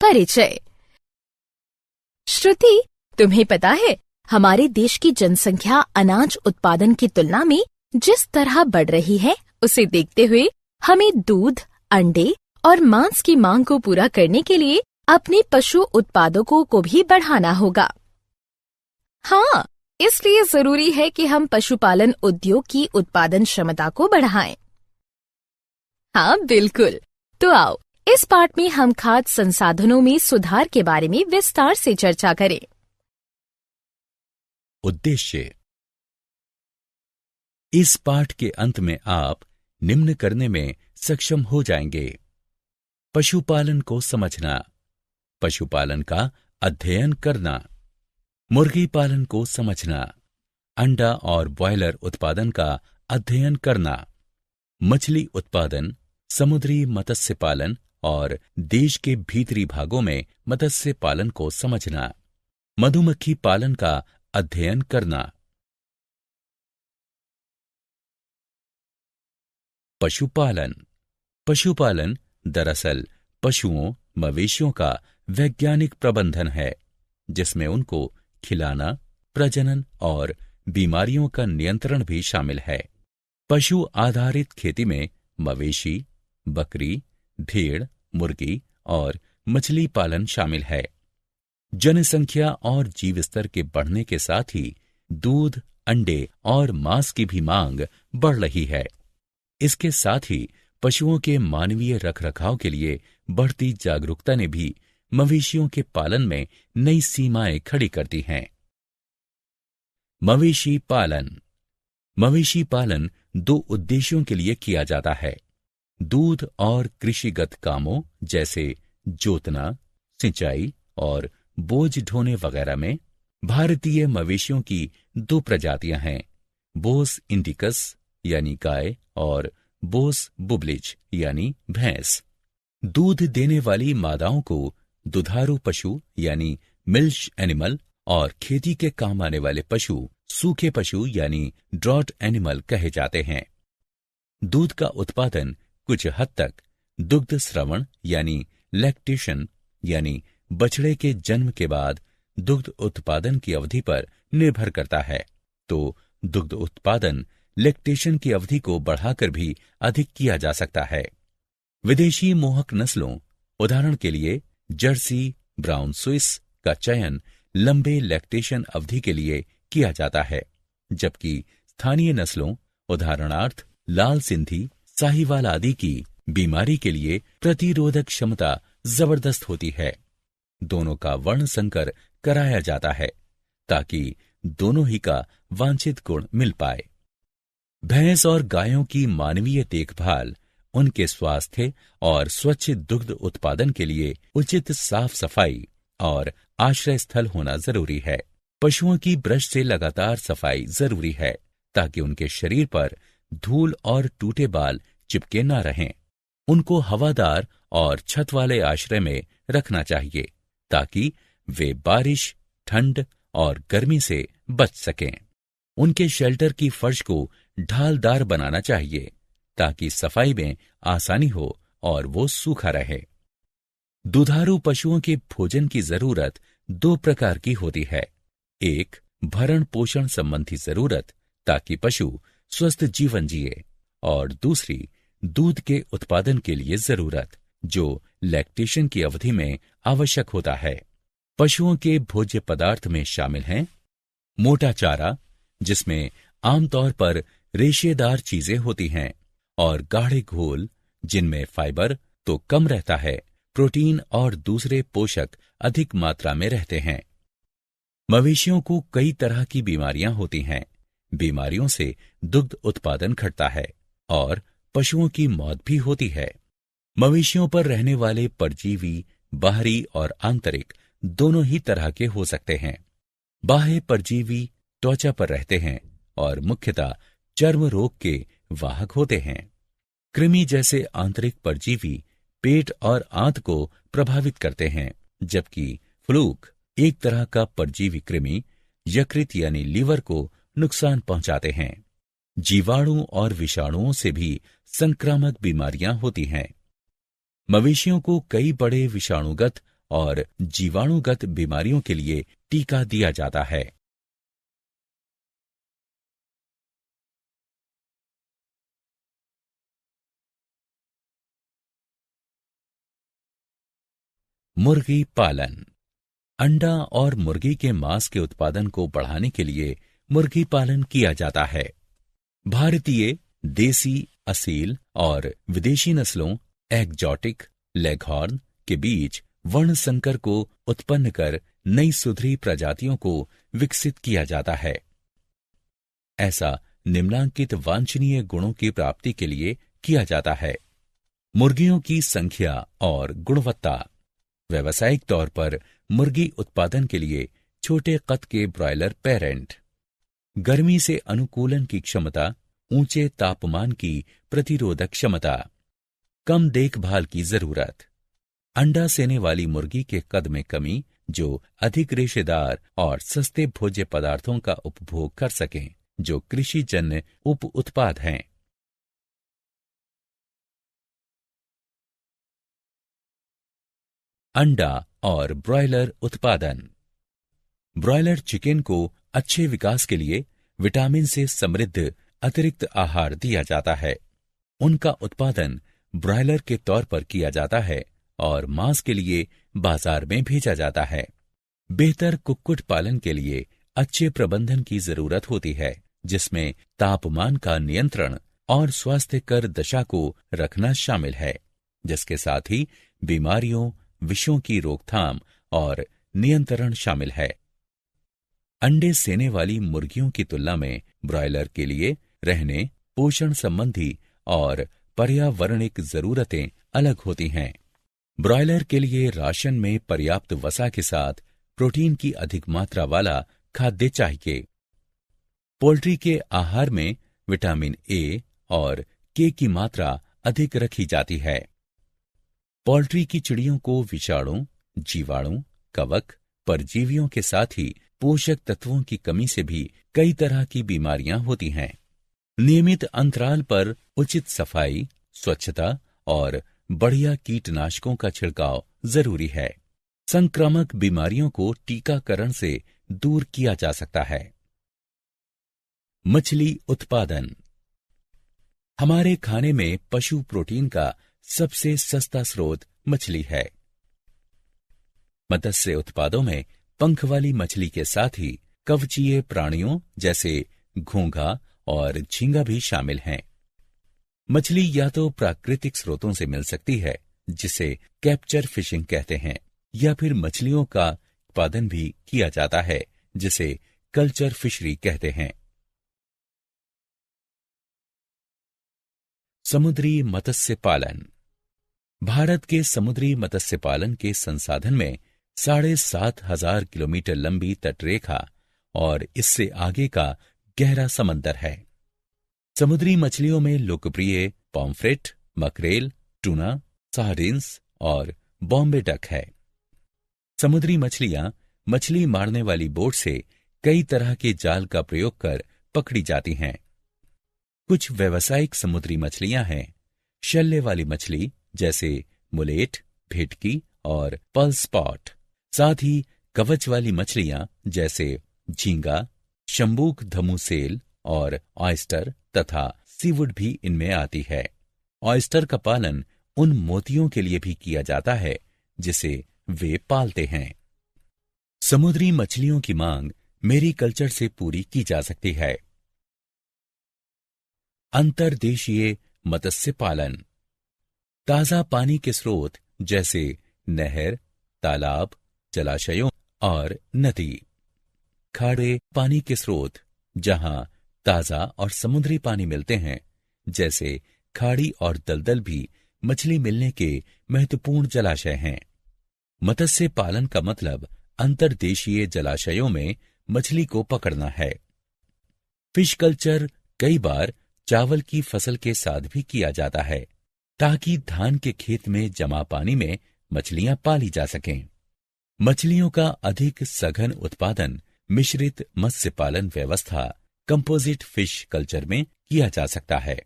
परिचय। श्रुति, तुम्हें पता है हमारे देश की जनसंख्या अनाज उत्पादन की तुलना में जिस तरह बढ़ रही है, उसे देखते हुए हमें दूध, अंडे और मांस की मांग को पूरा करने के लिए अपने पशु उत्पादकों को भी बढ़ाना होगा। हाँ, इसलिए जरूरी है कि हम पशुपालन उद्योग की उत्पादन क्षमता को बढ़ाएं। हाँ बिल्कुल, तो आओ इस पाठ में हम खाद्य संसाधनों में सुधार के बारे में विस्तार से चर्चा करें। उद्देश्य। इस पाठ के अंत में आप निम्न करने में सक्षम हो जाएंगे: पशुपालन को समझना, पशुपालन का अध्ययन करना, मुर्गी पालन को समझना, अंडा और ब्रॉयलर उत्पादन का अध्ययन करना, मछली उत्पादन, समुद्री मत्स्य पालन और देश के भीतरी भागों में मत्स्य पालन को समझना, मधुमक्खी पालन का अध्ययन करना। पशुपालन। पशुपालन दरअसल पशुओं, मवेशियों का वैज्ञानिक प्रबंधन है, जिसमें उनको खिलाना, प्रजनन और बीमारियों का नियंत्रण भी शामिल है। पशु आधारित खेती में मवेशी, बकरी, भेड़, मुर्गी और मछली पालन शामिल है। जनसंख्या और जीव स्तर के बढ़ने के साथ ही दूध, अंडे और मांस की भी मांग बढ़ रही है। इसके साथ ही पशुओं के मानवीय रखरखाव के लिए बढ़ती जागरूकता ने भी मवेशियों के पालन में नई सीमाएं खड़ी कर दी हैं। मवेशी पालन। मवेशी पालन दो उद्देश्यों के लिए किया जाता है: दूध और कृषिगत कामों जैसे जोतना, सिंचाई और बोझ ढोने वगैरह में। भारतीय मवेशियों की दो प्रजातियां हैं: बोस इंडिकस यानी गाय और बोस बुबलिज यानी भैंस। दूध देने वाली मादाओं को दुधारू पशु यानी मिल्क एनिमल और खेती के काम आने वाले पशु सूखे पशु यानी ड्रॉट एनिमल कहे जाते हैं। दूध का उत्पादन कुछ हद तक दुग्ध स्रवण यानी लैक्टेशन यानी बछड़े के जन्म के बाद दुग्ध उत्पादन की अवधि पर निर्भर करता है, तो दुग्ध उत्पादन लैक्टेशन की अवधि को बढ़ाकर भी अधिक किया जा सकता है। विदेशी मोहक नस्लों, उदाहरण के लिए जर्सी, ब्राउन स्विस का चयन लंबे लैक्टेशन अवधि के लिए किया जाता है, जबकि स्थानीय नस्लों, उदाहरणार्थ लाल सिंधी, साहिवाल आदि की बीमारी के लिए प्रतिरोधक क्षमता जबरदस्त होती है। दोनों का वर्ण संकर कराया जाता है ताकि दोनों ही का वांछित गुण मिल पाए। भैंस और गायों की मानवीय देखभाल, उनके स्वास्थ्य और स्वच्छ दुग्ध उत्पादन के लिए उचित साफ सफाई और आश्रय स्थल होना जरूरी है। पशुओं की ब्रश से लगातार सफाई जरूरी है ताकि उनके शरीर पर धूल और टूटे बाल चिपके न रहें। उनको हवादार और छत वाले आश्रय में रखना चाहिए ताकि वे बारिश, ठंड और गर्मी से बच सकें। उनके शेल्टर की फर्श को ढालदार बनाना चाहिए ताकि सफाई में आसानी हो और वो सूखा रहे। दुधारू पशुओं के भोजन की जरूरत दो प्रकार की होती है: एक भरण पोषण संबंधी जरूरत ताकि पशु स्वस्थ जीवन जिए, और दूसरी दूध के उत्पादन के लिए जरूरत जो लैक्टेशन की अवधि में आवश्यक होता है। पशुओं के भोज्य पदार्थ में शामिल हैं मोटा चारा, जिसमें आमतौर पर रेशेदार चीजें होती हैं, और गाढ़े घोल, जिनमें फाइबर तो कम रहता है, प्रोटीन और दूसरे पोषक अधिक मात्रा में रहते हैं। मवेशियों को कई तरह की बीमारियां होती हैं। बीमारियों से दुग्ध उत्पादन घटता है और पशुओं की मौत भी होती है। मवेशियों पर रहने वाले परजीवी बाहरी और आंतरिक दोनों ही तरह के हो सकते हैं। बाह्य परजीवी त्वचा पर रहते हैं और मुख्यतः चर्म रोग के वाहक होते हैं। कृमि जैसे आंतरिक परजीवी पेट और आंत को प्रभावित करते हैं, जबकि फ्लूक एक तरह का परजीवी कृमि यकृत यानी लीवर को नुकसान पहुंचाते हैं। जीवाणु और विषाणुओं से भी संक्रामक बीमारियां होती हैं। मवेशियों को कई बड़े विषाणुगत और जीवाणुगत बीमारियों के लिए टीका दिया जाता है। मुर्गी पालन। अंडा और मुर्गी के मांस के उत्पादन को बढ़ाने के लिए मुर्गी पालन किया जाता है। भारतीय, देसी, असील और विदेशी नस्लों एग्जॉटिक, लेगहॉर्न के बीच वर्ण संकर को उत्पन्न कर नई सुधरी प्रजातियों को विकसित किया जाता है। ऐसा निम्नांकित वांछनीय गुणों की प्राप्ति के लिए किया जाता है। मुर्गियों की संख्या और गुणवत्ता। व्यावसायिक तौर पर मुर्गी उत्पादन के लिए छोटे कद के ब्रॉयलर पेरेंट। गर्मी से अनुकूलन की क्षमता, ऊंचे तापमान की प्रतिरोधक क्षमता, कम देखभाल की जरूरत। अंडा सेने वाली मुर्गी के कद में कमी जो अधिक रेशेदार और सस्ते भोज्य पदार्थों का उपभोग कर सकें, जो कृषिजन्य उप उत्पाद हैं। अंडा और ब्रॉयलर उत्पादन। ब्रॉयलर चिकन को अच्छे विकास के लिए विटामिन से समृद्ध अतिरिक्त आहार दिया जाता है। उनका उत्पादन ब्रॉयलर के तौर पर किया जाता है और मांस के लिए बाजार में भेजा जाता है। बेहतर कुक्कुट पालन के लिए अच्छे प्रबंधन की जरूरत होती है, जिसमें तापमान का नियंत्रण और स्वास्थ्यकर दशा को रखना शामिल है, जिसके साथ ही बीमारियों, विषयों की रोकथाम और नियंत्रण शामिल है। अंडे सेने वाली मुर्गियों की तुलना में ब्रॉयलर के लिए रहने, पोषण संबंधी और पर्यावरणिक जरूरतें अलग होती हैं। ब्रॉयलर के लिए राशन में पर्याप्त वसा के साथ प्रोटीन की अधिक मात्रा वाला खाद्य चाहिए। पोल्ट्री के आहार में विटामिन ए और के की मात्रा अधिक रखी जाती है। पोल्ट्री की चिड़ियों को विषाणु, जीवाणु, कवक, परजीवियों के साथ ही पोषक तत्वों की कमी से भी कई तरह की बीमारियां होती हैं। नियमित अंतराल पर उचित सफाई, स्वच्छता और बढ़िया कीटनाशकों का छिड़काव जरूरी है। संक्रामक बीमारियों को टीकाकरण से दूर किया जा सकता है। मछली उत्पादन। हमारे खाने में पशु प्रोटीन का सबसे सस्ता स्रोत मछली है। मत्स्य उत्पादों में पंख वाली मछली के साथ ही कवचीय प्राणियों जैसे घोंघा और झींगा भी शामिल हैं। मछली या तो प्राकृतिक स्रोतों से मिल सकती है, जिसे कैप्चर फिशिंग कहते हैं, या फिर मछलियों का उत्पादन भी किया जाता है, जिसे कल्चर फिशरी कहते हैं। समुद्री मत्स्य पालन। भारत के समुद्री मत्स्य पालन के संसाधन में 7,500 किलोमीटर लंबी तटरेखा और इससे आगे का गहरा समंदर है। समुद्री मछलियों में लोकप्रिय पॉम्फ्रेट, मकरेल, टूना, सार्डिन्स और बॉम्बे डक है। समुद्री मछलियां मछली मारने वाली बोट से कई तरह के जाल का प्रयोग कर पकड़ी जाती हैं। कुछ व्यावसायिक समुद्री मछलियां हैं शल्य वाली मछली जैसे मुलेट, भेटकी और पर्ल स्पॉट। साथ ही कवच वाली मछलियां जैसे झींगा, शंबूक धमू सेल और ऑयस्टर तथा सीवुड भी इनमें आती है। ऑयस्टर का पालन उन मोतियों के लिए भी किया जाता है जिसे वे पालते हैं। समुद्री मछलियों की मांग मेरीकल्चर से पूरी की जा सकती है। अंतर्देशीय मत्स्य पालन। ताजा पानी के स्रोत जैसे नहर, तालाब, जलाशयों और नदी। खारे पानी के स्रोत जहां ताजा और समुद्री पानी मिलते हैं, जैसे खाड़ी और दलदल भी मछली मिलने के महत्वपूर्ण जलाशय हैं। मत्स्य पालन का मतलब अंतर्देशीय जलाशयों में मछली को पकड़ना है। फिश कल्चर कई बार चावल की फसल के साथ भी किया जाता है, ताकि धान के खेत में जमा पानी में मछलियां पाली जा सकें। मछलियों का अधिक सघन उत्पादन मिश्रित मत्स्य पालन व्यवस्था कंपोजिट फिश कल्चर में किया जा सकता है।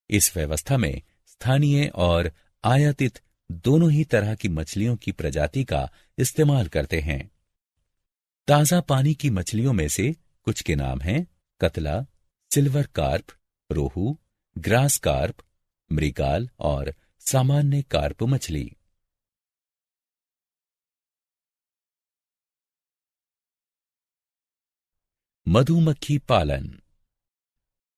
इस व्यवस्था में स्थानीय और आयातित दोनों ही तरह की मछलियों की प्रजाति का इस्तेमाल करते हैं। ताजा पानी की मछलियों में से कुछ के नाम हैं कतला, सिल्वर कार्प, रोहू, ग्रास कार्प, मृगाल और सामान्य कार्प मछली। मधुमक्खी पालन।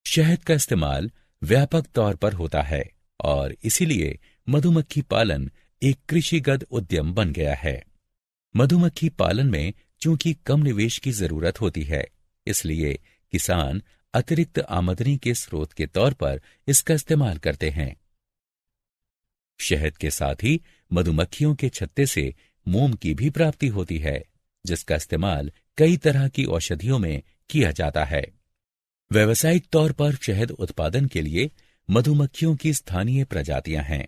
शहद का इस्तेमाल व्यापक तौर पर होता है और इसीलिए मधुमक्खी पालन एक कृषिगत उद्यम बन गया है। मधुमक्खी पालन में चूंकि कम निवेश की जरूरत होती है, इसलिए किसान अतिरिक्त आमदनी के स्रोत के तौर पर इसका इस्तेमाल करते हैं। शहद के साथ ही मधुमक्खियों के छत्ते से मोम की भी प्राप्ति होती है, जिसका इस्तेमाल कई तरह की औषधियों में किया जाता है। व्यावसायिक तौर पर शहद उत्पादन के लिए मधुमक्खियों की स्थानीय प्रजातियां हैं।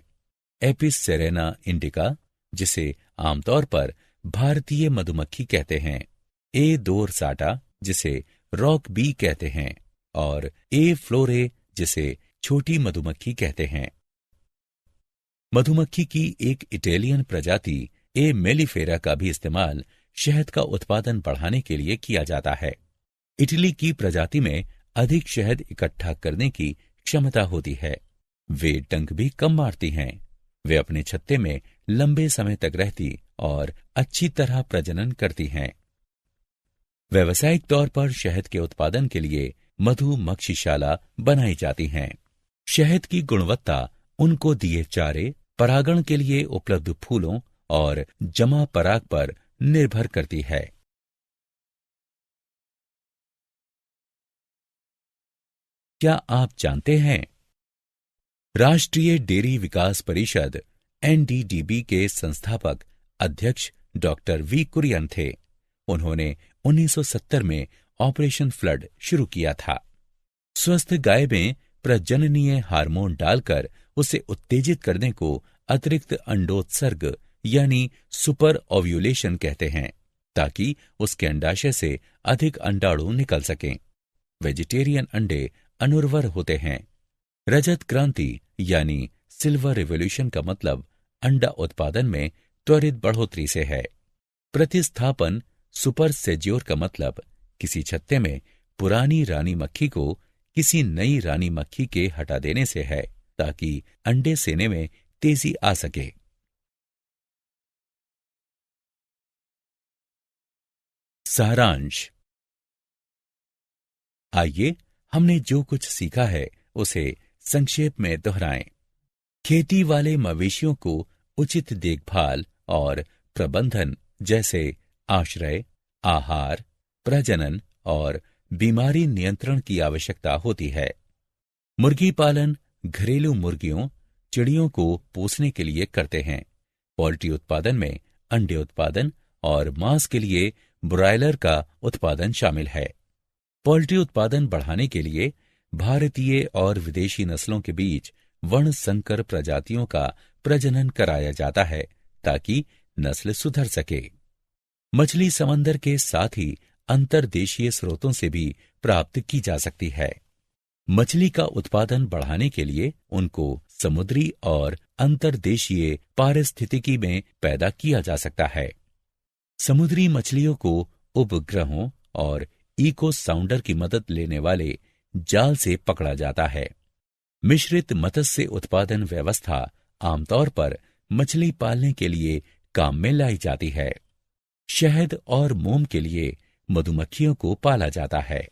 एपिस सेरेना इंडिका, जिसे आमतौर पर भारतीय मधुमक्खी कहते हैं, ए दोरसाटा, जिसे रॉक बी कहते हैं, और ए फ्लोरे, जिसे छोटी मधुमक्खी कहते हैं। मधुमक्खी की एक इटालियन प्रजाति ए मेलिफेरा का भी इस्तेमाल शहद का उत्पादन बढ़ाने के लिए किया जाता है। इटली की प्रजाति में अधिक शहद इकट्ठा करने की क्षमता होती है। वे डंक भी कम मारती हैं। वे अपने छत्ते में लंबे समय तक रहती और अच्छी तरह प्रजनन करती हैं। व्यावसायिक तौर पर शहद के उत्पादन के लिए मधुमक्षिशाला बनाई जाती हैं। शहद की गुणवत्ता उनको दिए चारे, परागण के लिए उपलब्ध फूलों और जमा पराग पर निर्भर करती है। क्या आप जानते हैं, राष्ट्रीय डेयरी विकास परिषद एनडीडीबी के संस्थापक अध्यक्ष डॉक्टर वी कुरियन थे। उन्होंने 1970 में ऑपरेशन फ्लड शुरू किया था। स्वस्थ गाय में प्रजननीय हार्मोन डालकर उसे उत्तेजित करने को अतिरिक्त अंडोत्सर्ग यानी सुपर ओव्यूलेशन कहते हैं, ताकि उसके अंडाशय से अधिक अंडाणु निकल सकें। वेजिटेरियन अंडे अनुर्वर होते हैं। रजत क्रांति यानी सिल्वर रिवॉल्यूशन का मतलब अंडा उत्पादन में त्वरित बढ़ोतरी से है। प्रतिस्थापन सुपर सेज्योर का मतलब किसी छत्ते में पुरानी रानी मक्खी को किसी नई रानी मक्खी के हटा देने से है, ताकि अंडे सेने में तेजी आ सके। सारांश। आइए हमने जो कुछ सीखा है उसे संक्षेप में दोहराएं। खेती वाले मवेशियों को उचित देखभाल और प्रबंधन जैसे आश्रय, आहार, प्रजनन और बीमारी नियंत्रण की आवश्यकता होती है। मुर्गी पालन घरेलू मुर्गियों, चिड़ियों को पोसने के लिए करते हैं। पोल्ट्री उत्पादन में अंडे उत्पादन और मांस के लिए ब्रॉयलर का उत्पादन शामिल है। पोल्ट्री उत्पादन बढ़ाने के लिए भारतीय और विदेशी नस्लों के बीच वर्ण संकर प्रजातियों का प्रजनन कराया जाता है, ताकि नस्ल सुधर सके। मछली समंदर के साथ ही अंतर्देशीय स्रोतों से भी प्राप्त की जा सकती है। मछली का उत्पादन बढ़ाने के लिए उनको समुद्री और अंतर्देशीय पारिस्थितिकी में पैदा किया जा सकता है। समुद्री मछलियों को उपग्रहों और इको साउंडर की मदद लेने वाले जाल से पकड़ा जाता है। मिश्रित मत्स्य उत्पादन व्यवस्था आमतौर पर मछली पालने के लिए काम में लाई जाती है। शहद और मोम के लिए मधुमक्खियों को पाला जाता है।